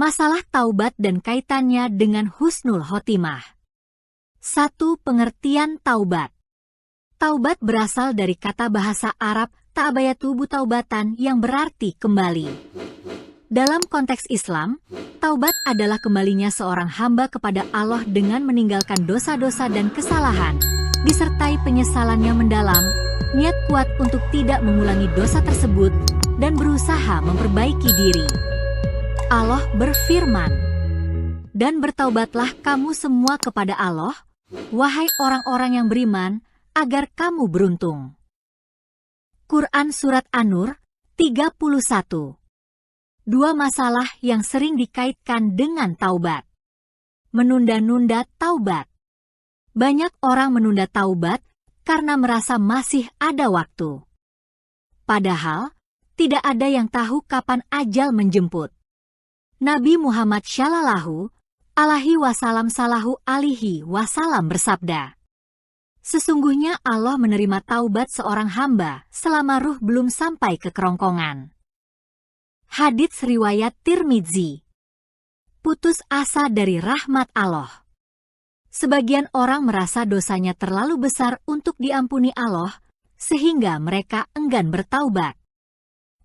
Masalah taubat dan kaitannya dengan husnul khotimah. 1. Pengertian taubat. Taubat berasal dari kata bahasa Arab ta'bayatu taubatan yang berarti kembali. Dalam konteks Islam, taubat adalah kembalinya seorang hamba kepada Allah dengan meninggalkan dosa-dosa dan kesalahan, disertai penyesalan yang mendalam, niat kuat untuk tidak mengulangi dosa tersebut, dan berusaha memperbaiki diri. Allah berfirman, "Dan bertaubatlah kamu semua kepada Allah, wahai orang-orang yang beriman, agar kamu beruntung." Quran Surat An-Nur 31. 2 masalah yang sering dikaitkan dengan taubat. Menunda-nunda taubat. Banyak orang menunda taubat karena merasa masih ada waktu. Padahal, tidak ada yang tahu kapan ajal menjemput. Nabi Muhammad Shallallahu Alaihi Wasallam bersabda, "Sesungguhnya Allah menerima taubat seorang hamba selama ruh belum sampai ke kerongkongan." Hadits riwayat Tirmidzi. Putus asa dari rahmat Allah. Sebagian orang merasa dosanya terlalu besar untuk diampuni Allah, sehingga mereka enggan bertaubat.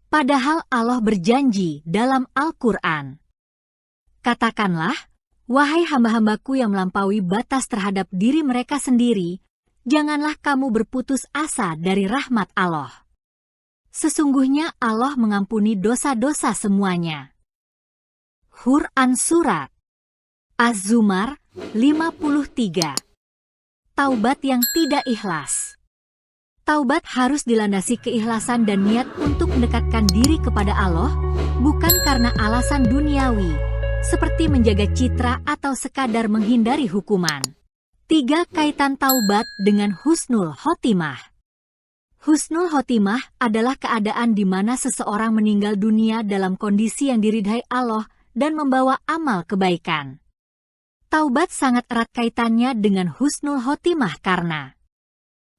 Padahal Allah berjanji dalam Al-Quran, "Katakanlah, wahai hamba-hambaku yang melampaui batas terhadap diri mereka sendiri, janganlah kamu berputus asa dari rahmat Allah. Sesungguhnya Allah mengampuni dosa-dosa semuanya." Quran Surat Az-Zumar 53. Taubat yang tidak ikhlas. Taubat harus dilandasi keikhlasan dan niat untuk mendekatkan diri kepada Allah, bukan karena alasan duniawi, seperti menjaga citra atau sekadar menghindari hukuman. 3. Kaitan taubat dengan husnul khotimah. Husnul khotimah adalah keadaan di mana seseorang meninggal dunia dalam kondisi yang diridhai Allah dan membawa amal kebaikan. Taubat sangat erat kaitannya dengan husnul khotimah karena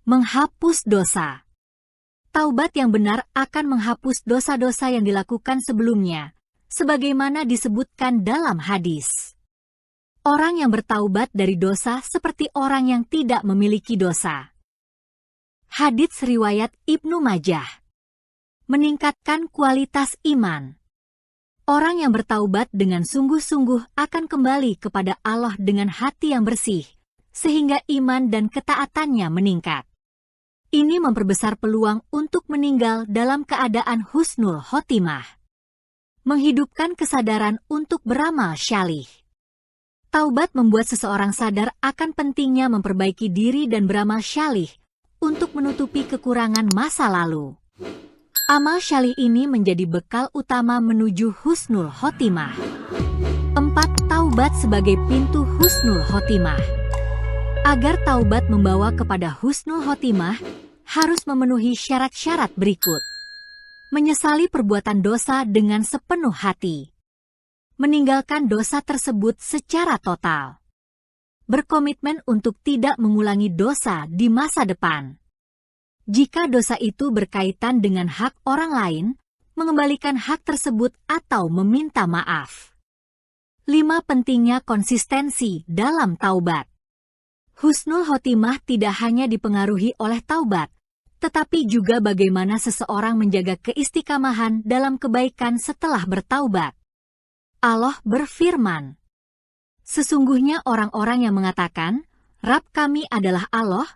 menghapus dosa. Taubat yang benar akan menghapus dosa-dosa yang dilakukan sebelumnya, sebagaimana disebutkan dalam hadis. Orang yang bertaubat dari dosa seperti orang yang tidak memiliki dosa. Hadits riwayat Ibnu Majah. Meningkatkan kualitas iman. Orang yang bertaubat dengan sungguh-sungguh akan kembali kepada Allah dengan hati yang bersih, sehingga iman dan ketaatannya meningkat. Ini memperbesar peluang untuk meninggal dalam keadaan husnul khotimah. Menghidupkan kesadaran untuk beramal syalih. Taubat membuat seseorang sadar akan pentingnya memperbaiki diri dan beramal syalih untuk menutupi kekurangan masa lalu. Amal syalih ini menjadi bekal utama menuju husnul khotimah. 4. Taubat sebagai pintu husnul khotimah. Agar taubat membawa kepada husnul khotimah, harus memenuhi syarat-syarat berikut. Menyesali perbuatan dosa dengan sepenuh hati. Meninggalkan dosa tersebut secara total. Berkomitmen untuk tidak mengulangi dosa di masa depan. Jika dosa itu berkaitan dengan hak orang lain, mengembalikan hak tersebut atau meminta maaf. 5. Pentingnya konsistensi dalam taubat. Husnul khotimah tidak hanya dipengaruhi oleh taubat, tetapi juga bagaimana seseorang menjaga keistiqamahan dalam kebaikan setelah bertaubat. Allah berfirman, "Sesungguhnya orang-orang yang mengatakan, 'Rabb kami adalah Allah,'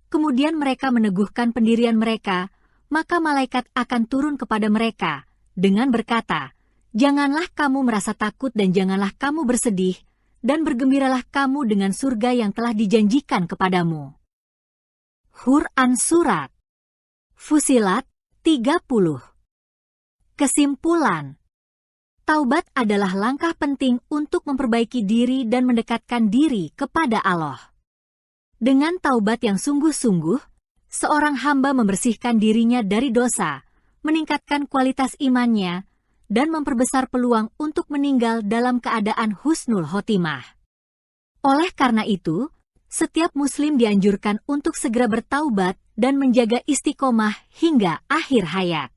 kemudian mereka meneguhkan pendirian mereka, maka malaikat akan turun kepada mereka dengan berkata, 'Janganlah kamu merasa takut dan janganlah kamu bersedih, dan bergembiralah kamu dengan surga yang telah dijanjikan kepadamu.'" Quran Surat Fusilat 30. Kesimpulan. Taubat adalah langkah penting untuk memperbaiki diri dan mendekatkan diri kepada Allah. Dengan taubat yang sungguh-sungguh, seorang hamba membersihkan dirinya dari dosa, meningkatkan kualitas imannya, dan memperbesar peluang untuk meninggal dalam keadaan husnul khotimah. Oleh karena itu, setiap muslim dianjurkan untuk segera bertaubat dan menjaga istiqomah hingga akhir hayat.